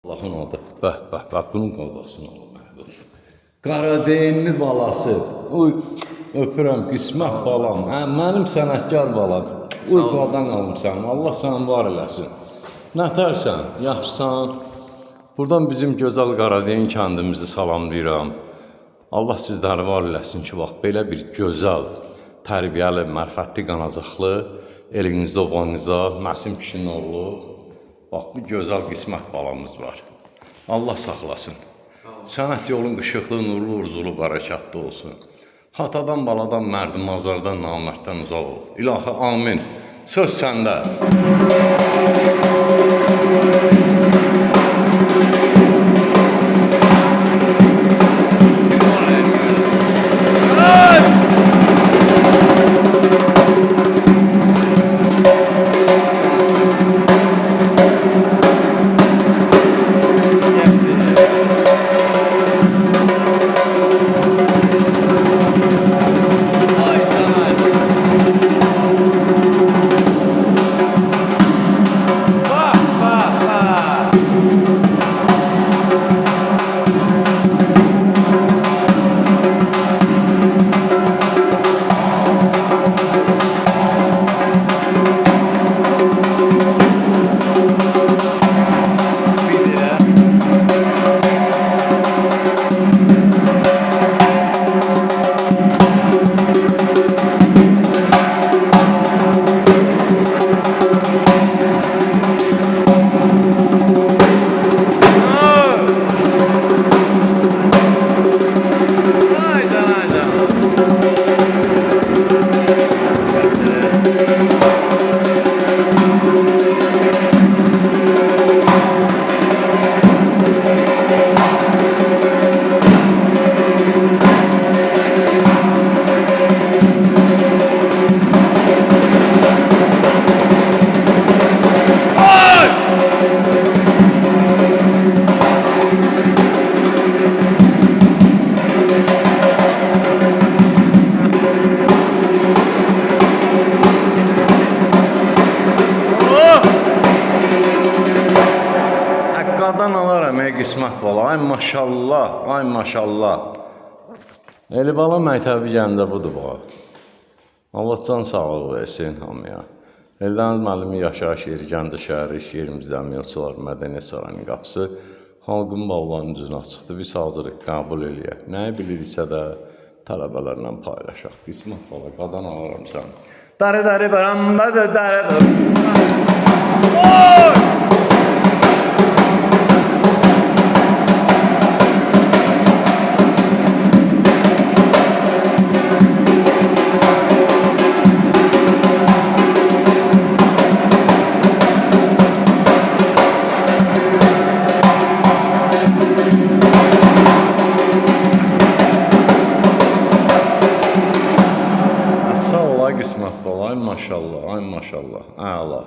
Allahın adı, bəh, bunun qadasını alım, məhbub. Qaradeyinli balası, uy, öpürəm, qismət balam, mənim sənətkar balam, uy, qadan alımsan, Allah səni var eləsin. Nətərsən, yaxşısan? Buradan bizim gözəl Qaradeyin kəndimizi salamlayıram. Allah sizləri var eləsin ki, bax, belə bir gözəl, tərbiyəli, mərfətli, qanacaqlı, elinizdə obanıza, Məsim kişinin oğlu, bax, bu gözəl qismət balamız var. Allah saxlasın. Sənət yolun qışıqlı, nurlu, urzulu, bərəkətli olsun. Xatadan, baladan, mərdimazardan, namərddən uzaq ol. İlahi, amin. Söz səndə. Qadan alaram, qismət bala, ay maşallah, ay maşallah. Eli bala məktəbi gəndə budur bax. Allah can sağlıq versin hamıya. Eldəniz müəllimi yaşayış yeri, Gəncə şəhəri iş yerimizdə əməliyyatçılar Mədəniyyət Sarayının qapısı xalqın ballarının üzünə çıxdı. Biz hazırıq, qəbul eləyək. Nəyi biliriksə də tələbələrlə paylaşaq. Qismət bala, qadan alaram sən. Dari barambadı, dari. Oy! Qismət bala, ay maşallah, əla.